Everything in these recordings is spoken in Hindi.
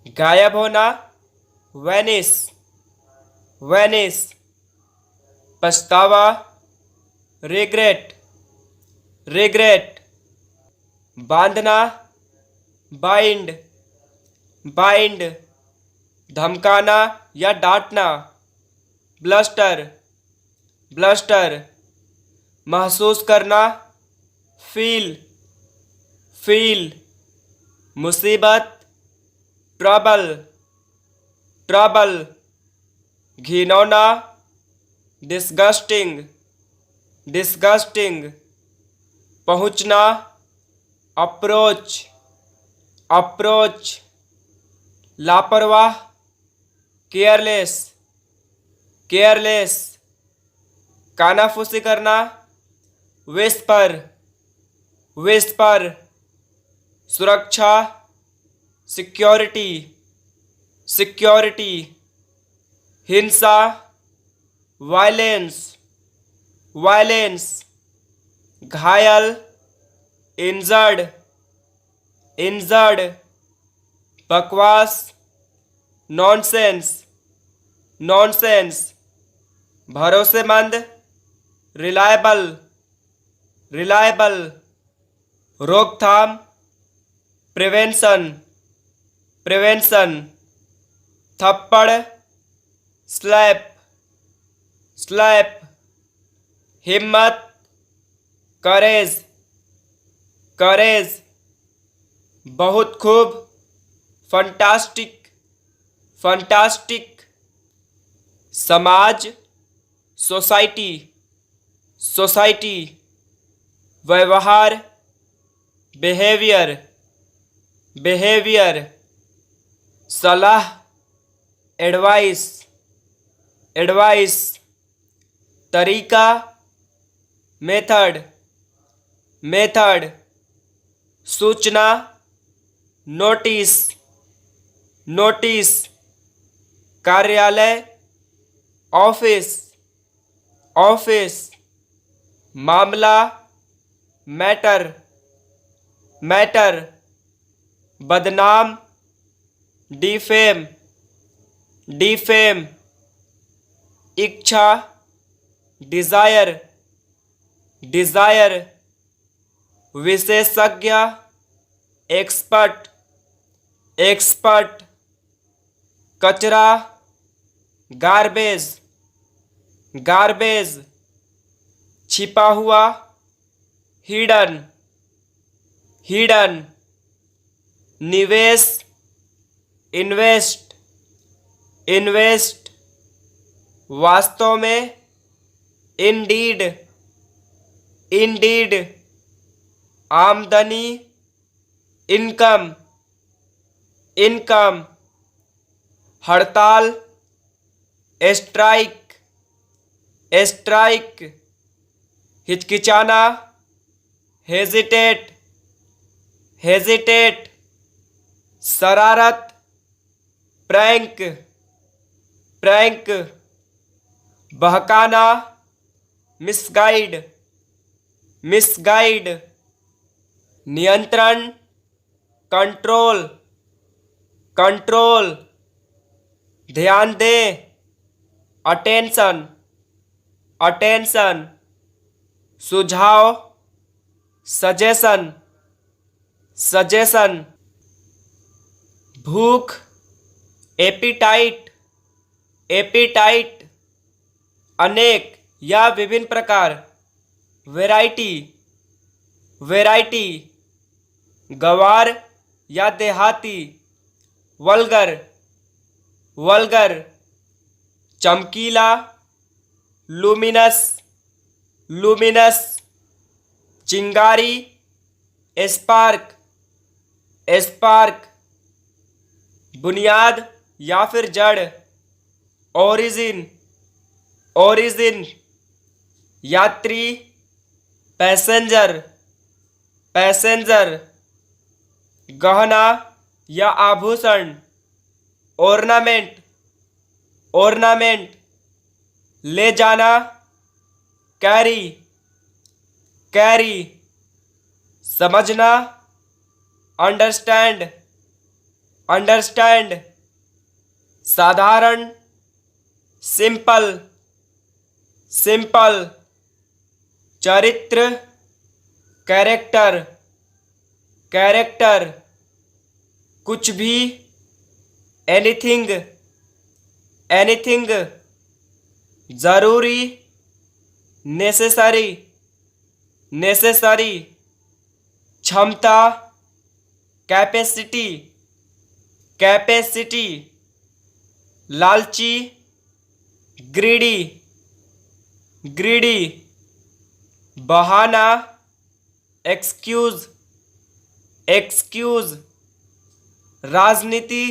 गायब होना, वैनिश, वैनिश। पछतावा, रिग्रेट, रिग्रेट। बांधना, बाइंड, बाइंड। धमकाना या डांटना, ब्लस्टर, ब्लस्टर। महसूस करना, फील, फील। मुसीबत, ट्रबल, ट्रबल। घिनौना, डिस्गस्टिंग, डिस्गस्टिंग। पहुंचना, अप्रोच, अप्रोच। लापरवाह, केयरलेस, केयरलेस। कानाफूसी करना, विस्पर, विस्पर। सुरक्षा, सिक्योरिटी, सिक्योरिटी। हिंसा, वायलेंस, वायलेंस। घायल, इंजर्ड, इंजर्ड। बकवास, नॉनसेंस, नॉनसेंस। भरोसेमंद, रिलायबल, रिलायबल। रोकथाम, प्रिवेंशन, प्रिवेंशन। थप्पड़, स्लैप, स्लैप। हिम्मत, करेज, करेज। बहुत खूब, फंटास्टिक, फंटास्टिक। समाज, सोसाइटी, सोसाइटी। व्यवहार, बिहेवियर, बिहेवियर। सलाह, एडवाइस, एडवाइस। तरीका, मेथड, मेथड। सूचना, नोटिस, नोटिस। कार्यालय, ऑफिस, ऑफिस। मामला, मैटर, मैटर। बदनाम, डिफेम, डिफेम। इच्छा, डिजायर, डिजायर। विशेषज्ञ, एक्सपर्ट, एक्सपर्ट। कचरा, गार्बेज, गार्बेज। छिपा हुआ, हिडन, हिडन। निवेश, इन्वेस्ट, इन्वेस्ट। वास्तव में, इंडीड, इंडीड। आमदनी, इनकम, इनकम। हड़ताल, स्ट्राइक, स्ट्राइक। हिचकिचाना, हेजिटेट, हेजिटेट। शरारत, प्रैंक, प्रैंक। बहकाना, मिसगाइड, मिसगाइड। नियंत्रण, कंट्रोल, कंट्रोल। ध्यान दें, अटेंशन, अटेंशन। सुझाव, सजेशन, सजेशन। भूख, एपिटाइट, एपिटाइट। अनेक या विभिन्न प्रकार, वैरायटी, वैरायटी। गंवार या देहाती, वल्गर, वल्गर। चमकीला, लुमिनस, लुमिनस। चिंगारी, स्पार्क, स्पार्क। बुनियाद या फिर जड़, ओरिजिन, ओरिजिन। यात्री, पैसेंजर, पैसेंजर। गहना या आभूषण, ऑर्नामेंट, ऑर्नामेंट। ले जाना, कैरी, कैरी। समझना, अंडरस्टैंड, अंडरस्टैंड, साधारण, सिंपल, सिंपल, चरित्र, कैरेक्टर, कैरेक्टर, कुछ भी, एनीथिंग, एनीथिंग, जरूरी, नेसेसरी, नेसेसरी, क्षमता, कैपेसिटी, कैपेसिटी, लालची, ग्रीडी, ग्रीडी, बहाना, एक्सक्यूज, एक्सक्यूज, राजनीति,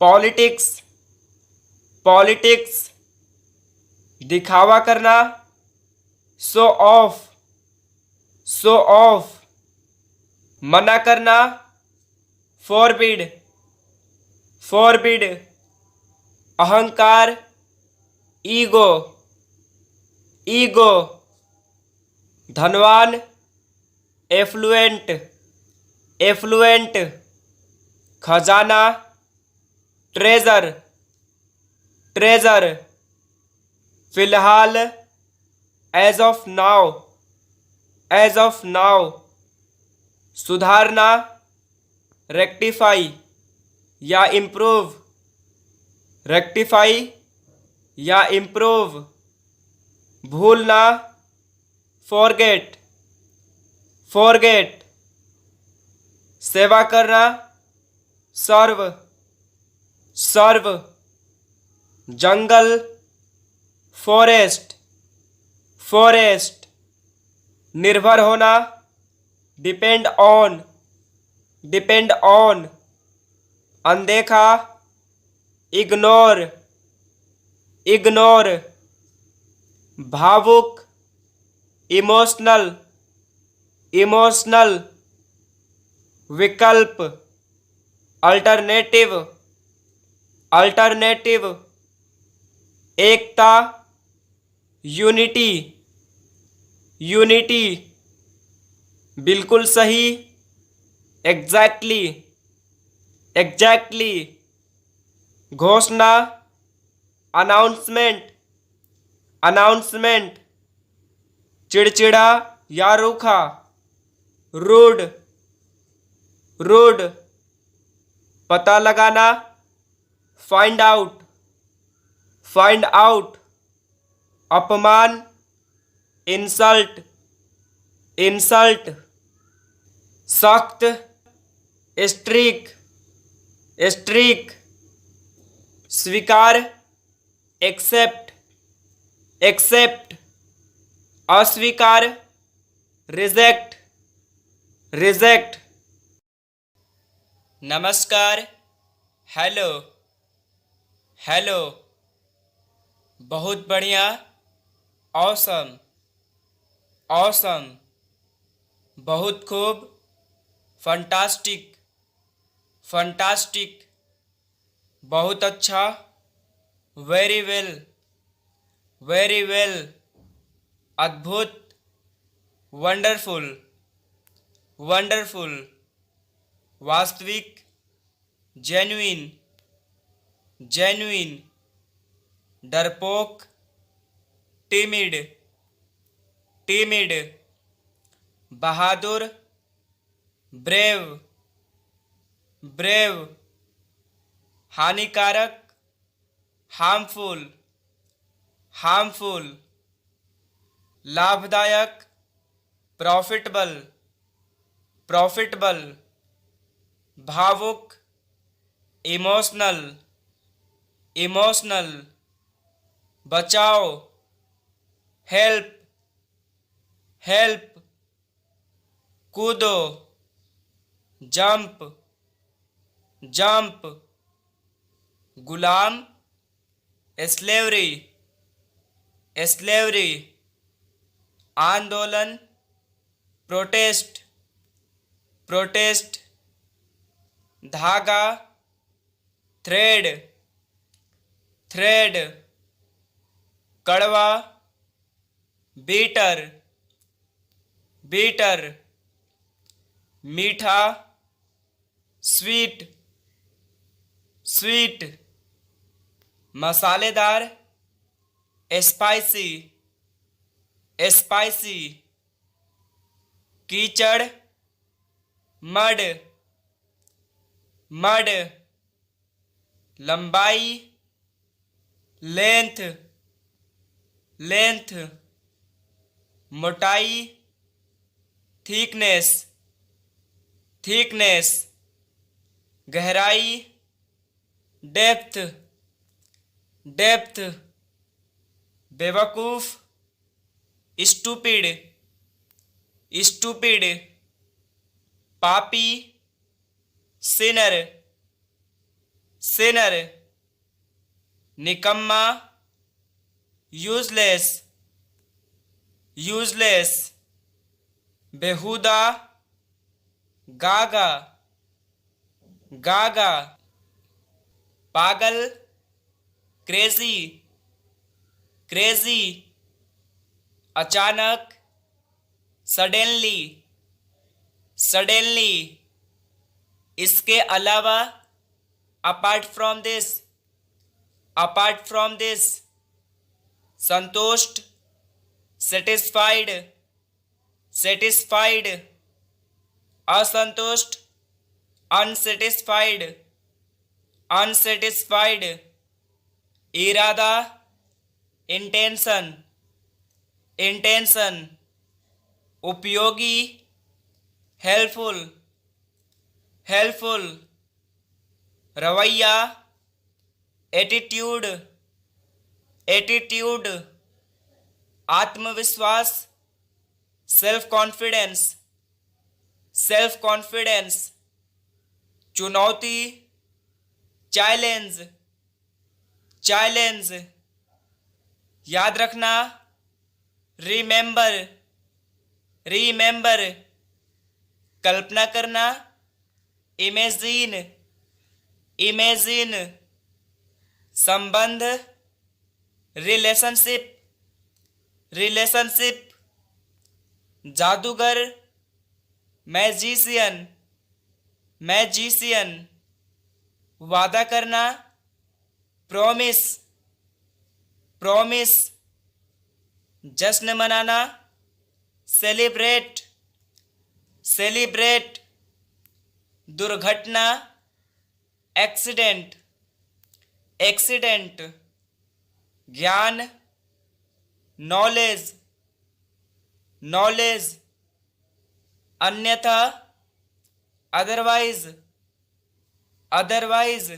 पॉलिटिक्स, पॉलिटिक्स, दिखावा करना, शो ऑफ, शो ऑफ, मना करना, फॉरबिड, फॉरबिड, अहंकार, ईगो, ईगो, धनवान, एफ्लुएंट, एफ्लुएंट, खजाना, ट्रेजर, ट्रेजर, फिलहाल, as of now, as of now, सुधारना, रेक्टिफाई या इम्प्रूव, रेक्टिफाई या इम्प्रूव, भूलना, फॉरगेट, फॉरगेट, सेवा करना, सर्व, सर्व, जंगल, फॉरेस्ट, फॉरेस्ट, निर्भर होना, डिपेंड ऑन, डिपेंड ऑन, अनदेखा, इग्नोर, इग्नोर, भावुक, इमोशनल, इमोशनल, विकल्प, अल्टरनेटिव, अल्टरनेटिव, एकता, यूनिटी, यूनिटी, बिल्कुल सही, एग्जैक्टली, एग्जैक्टली, घोषणा, अनाउंसमेंट, अनाउंसमेंट, चिड़चिड़ा या रूखा, रूड, रूड, पता लगाना, फाइंड आउट, फाइंड आउट, अपमान, इंसल्ट, इंसल्ट, सख्त, स्ट्रीक, स्ट्रीक, स्वीकार, एक्सेप्ट, एक्सेप्ट, अस्वीकार, रिजेक्ट, रिजेक्ट, नमस्कार, हेलो, हेलो, बहुत बढ़िया, ऑसम, ऑसम, बहुत खूब, फंटास्टिक, फंटास्टिक, बहुत अच्छा, वेरी वेल, वेरी वेल, अद्भुत, वंडरफुल, वंडरफुल, वास्तविक, जेन्युइन, जेन्युइन, डरपोक, टिमिड, टिमिड, बहादुर, ब्रेव, ब्रेव, हानिकारक, हार्मफुल, हार्मफुल, लाभदायक, प्रॉफिटेबल, प्रॉफिटेबल, भावुक, इमोशनल, इमोशनल, बचाओ, हेल्प, हेल्प, कूदो, जंप, जंप, गुलाम, स्लेवरी, स्लेवरी, आंदोलन, प्रोटेस्ट, प्रोटेस्ट, धागा, थ्रेड, थ्रेड, कड़वा, बीटर, बीटर, मीठा, स्वीट, स्वीट, मसालेदार, स्पाइसी, स्पाइसी, कीचड़, मड, मड, लंबाई, लेंथ, लेंथ, मोटाई, थिकनेस, थिकनेस, गहराई, डेप्थ, डेप्थ, बेवकूफ, स्टूपिड, स्टूपिड, पापी, सिनर, सिनर, निकम्मा, यूजलेस, यूजलेस, बेहुदा, गागा, गागा, पागल, क्रेजी, क्रेजी, अचानक, सडनली, सडनली, इसके अलावा, apart from this, apart from this, संतुष्ट, सेटिस्फाइड, सेटिस्फाइड, असंतुष्ट, अनसेटिस्फाइड, अनसेटिस्फाइड, इरादा, इंटेंशन, इंटेंशन, उपयोगी, हेल्पफुल, हेल्पफुल, रवैया, एटीट्यूड, एटीट्यूड, आत्मविश्वास, सेल्फ कॉन्फिडेंस, सेल्फ कॉन्फिडेंस, चुनौती, चैलेंज, चैलेंज, याद रखना, रिमेंबर, रिमेंबर, कल्पना करना, इमेजिन, इमेजिन, संबंध, रिलेशनशिप, रिलेशनशिप, जादूगर, मैजिशियन, मैजिशियन, वादा करना, प्रॉमिस, प्रॉमिस, जश्न मनाना, सेलिब्रेट, सेलिब्रेट, दुर्घटना, एक्सीडेंट, एक्सीडेंट, ज्ञान, नॉलेज, नॉलेज, अन्यथा, अदरवाइज, अदरवाइज,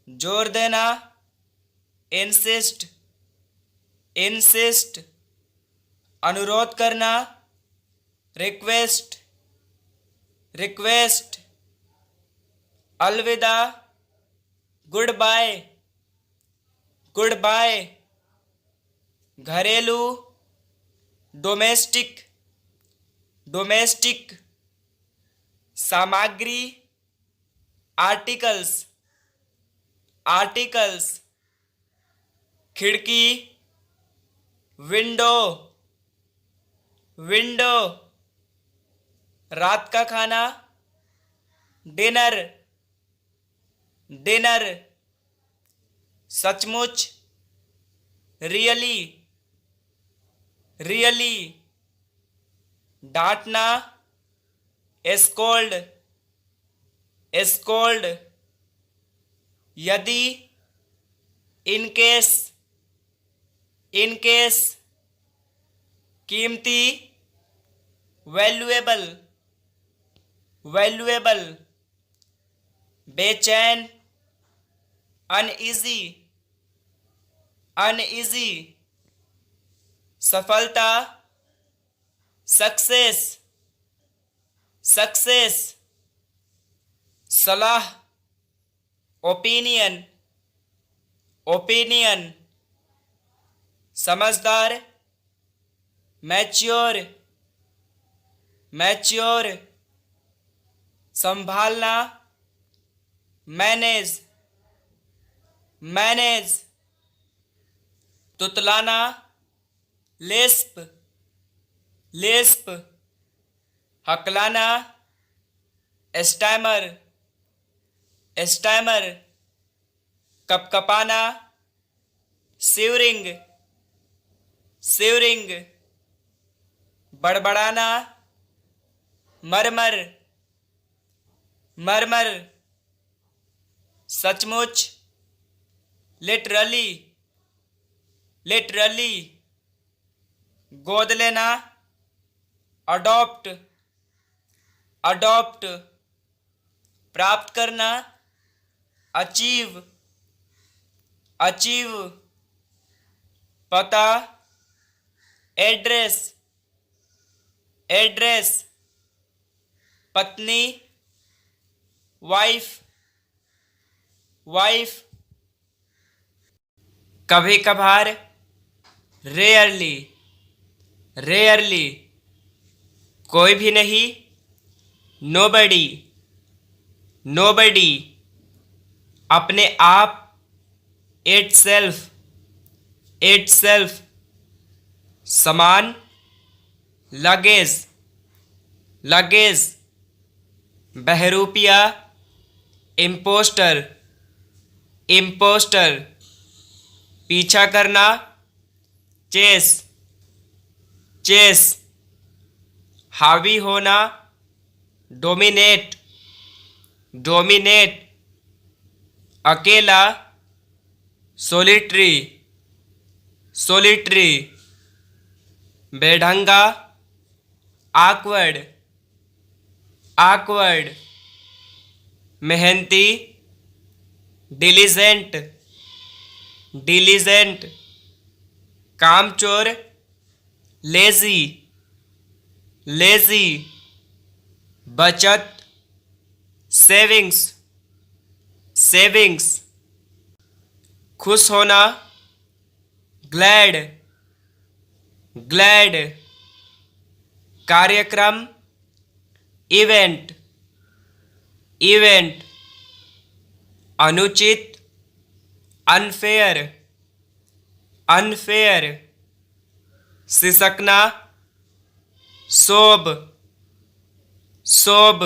जोर देना, इंसिस्ट, इंसिस्ट, अनुरोध करना, रिक्वेस्ट, रिक्वेस्ट, अलविदा, गुड बाय, गुड बाय, घरेलू, डोमेस्टिक, डोमेस्टिक, सामग्री, आर्टिकल्स, आर्टिकल्स, खिड़की, विंडो, विंडो, रात का खाना, डिनर, डिनर, सचमुच, रियली, रियली, डांटना, स्कोल्ड, स्कोल्ड, यदि, इनकेस, इनकेस, कीमती, वैल्यूएबल, वैल्यूएबल, बेचैन, अनइजी, अनइजी, सफलता, सक्सेस, सक्सेस, सलाह, ओपिनियन, ओपिनियन, समझदार, मैच्योर, मैच्योर, संभालना, मैनेज, मैनेज, तुतलाना, लेस्प, लेस्प, हकलाना, स्टैमर, स्टैमर, कपकपाना, शिवरिंग, शिवरिंग, बड़बड़ाना, मरमर, मरमर, सचमुच, लिटरली, लिटरली, गोद लेना, अडॉप्ट, अडॉप्ट, प्राप्त करना, अचीव, अचीव, पता, एड्रेस, एड्रेस, पत्नी, वाइफ, वाइफ, कभी कभार, रेयरली, रेयरली, कोई भी नहीं, नोबडी, नोबडी, अपने आप, इटसेल्फ, इटसेल्फ, सामान, लगेज, लगेज, बहरूपिया, इम्पोस्टर, इम्पोस्टर, पीछा करना, चेस, चेस, हावी होना, डोमिनेट, डोमिनेट, अकेला, सोलिटरी, सोलिटरी, बेढंगा, आकवर्ड, आकवर्ड, मेहनती, डिलीजेंट, डिलीजेंट, कामचोर, लेजी, लेजी, बचत, सेविंग्स, सेविंग्स, खुश होना, ग्लैड, ग्लैड, कार्यक्रम, इवेंट, इवेंट, अनुचित, अनफेयर, अनफेयर, सिसकना, सोब, सोब,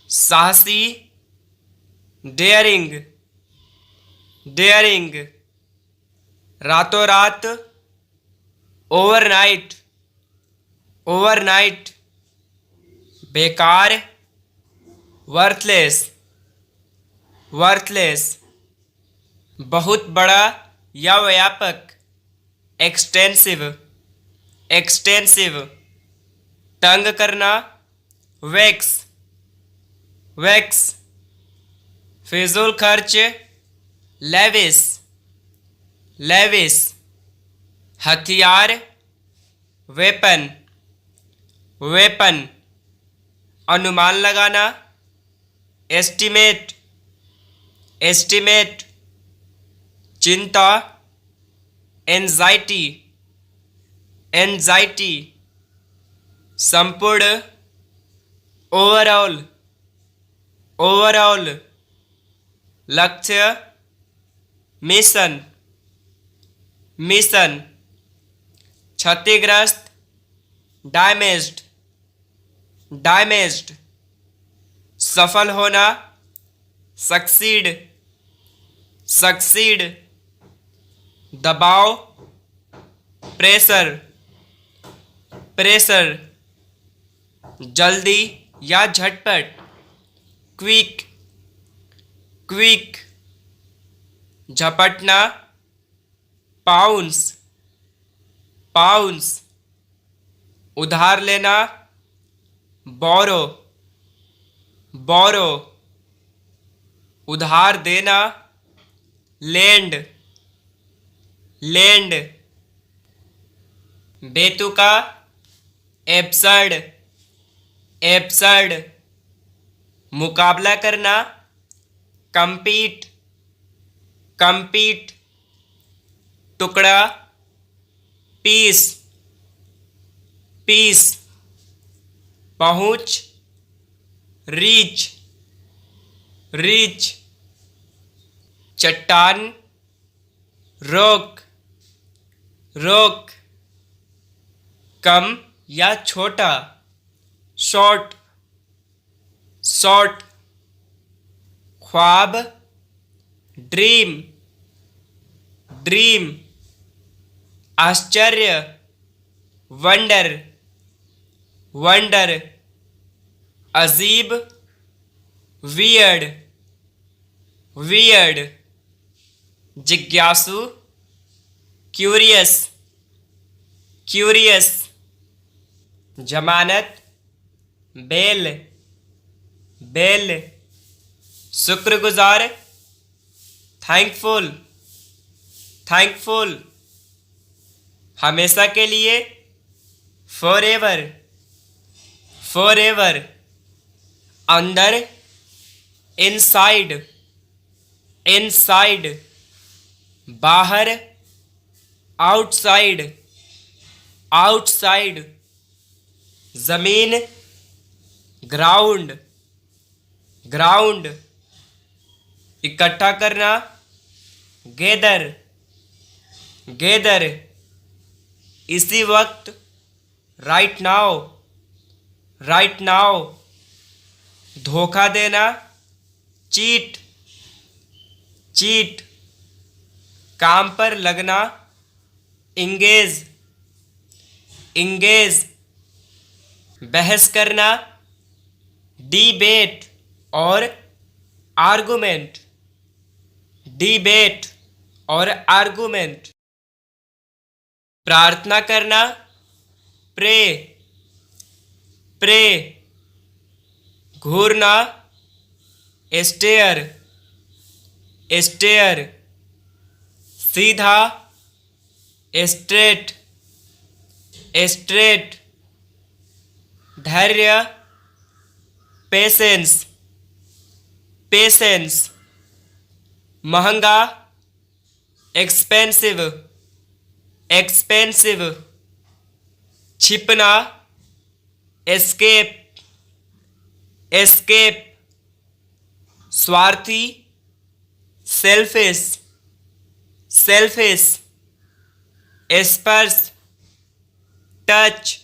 साहसी, डेयरिंग, डेयरिंग, रातों रात, ओवरनाइट, ओवरनाइट, बेकार, वर्थलेस, वर्थलेस, बहुत बड़ा या व्यापक, एक्सटेंसिव, एक्सटेंसिव, तंग करना, वैक्स, वैक्स, फिजूल खर्च, लेविस, लेविस, हथियार, वेपन, वेपन, अनुमान लगाना, एस्टिमेट, एस्टिमेट, चिंता, एंजाइटी, एंजाइटी, संपूर्ण, ओवरऑल, ओवरऑल, लक्ष्य, मिशन, मिशन, क्षतिग्रस्त, डैमेज्ड, डैमेज्ड, सफल होना, सक्सीड, सक्सीड, दबाव, प्रेशर, प्रेशर, जल्दी या झटपट, क्विक, क्विक, झपटना, पाउंस, पाउंस, उधार लेना, बोरो, बोरो, उधार देना, लैंड, लैंड, बेतुका, एब्सर्ड, एब्सर्ड, मुकाबला करना, कंपीट, कंपीट, टुकड़ा, पीस, पीस, पहुंच, रीच, रीच, चट्टान, रोक, रोक, कम या छोटा, शॉर्ट, शॉर्ट, ख्वाब, ड्रीम, ड्रीम, आश्चर्य, वंडर, वंडर, अजीब, वियर्ड, वियर्ड, जिज्ञासु, क्यूरियस, क्यूरियस, जमानत, बेल, बेल, शुक्रगुजार, थैंकफुल, थैंकफुल, हमेशा के लिए, फॉरएवर, फॉरएवर, अंदर, इनसाइड, इनसाइड, बाहर, आउटसाइड, आउटसाइड, जमीन, ग्राउंड, ग्राउंड, इकट्ठा करना, गैदर, गैदर, इसी वक्त, राइट नाउ, राइट नाउ, धोखा देना, चीट, चीट, काम पर लगना, इंगेज, इंगेज, बहस करना, डिबेट और आर्गुमेंट, डिबेट और आर्गुमेंट, प्रार्थना करना, प्रे, प्रे, घूरना, स्टेयर, स्टेयर, सीधा, स्ट्रेट, स्ट्रेट, धैर्य, पेशेंस, पेशेंस, महंगा, एक्सपेंसिव, एक्सपेंसिव, छिपना, एस्केप, एस्केप, स्वार्थी, सेल्फिश, सेल्फिश, स्पर्श, टच,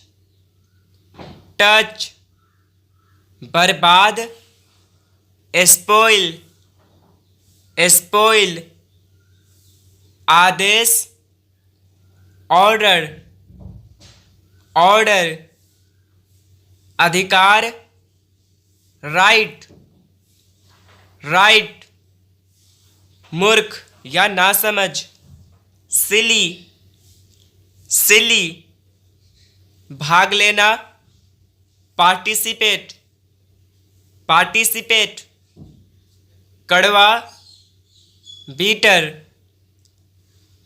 टच, बर्बाद, स्पॉइल, स्पॉइल, आदेश, ऑर्डर, ऑर्डर, अधिकार, राइट, राइट, मूर्ख या नासमझ, सिली, सिली, भाग लेना, पार्टिसिपेट, पार्टिसिपेट, कड़वा, बीटर,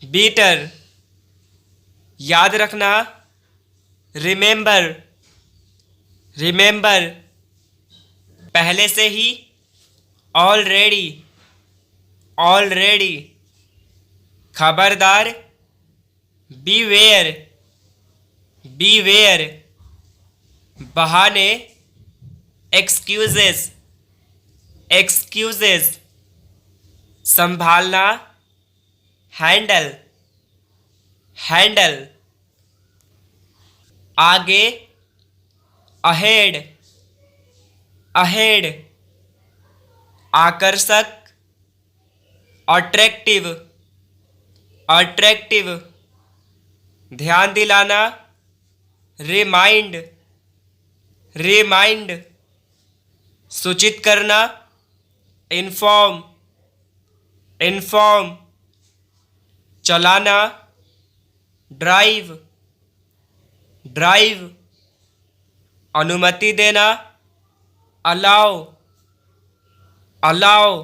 बीटर, याद रखना, रिमेंबर, रिमेंबर, पहले से ही, ऑलरेडी, ऑलरेडी, खबरदार, बीवेयर, बीवेयर, बहाने, एक्सक्यूजेस, एक्सक्यूजेस, संभालना, हैंडल, हैंडल, आगे, अहेड, अहेड, आकर्षक, अट्रैक्टिव, अट्रैक्टिव, ध्यान दिलाना, रिमाइंड, रिमाइंड, सूचित करना, इन्फॉर्म, इन्फॉर्म, चलाना, ड्राइव, ड्राइव, अनुमति देना, अलाउ, अलाउ,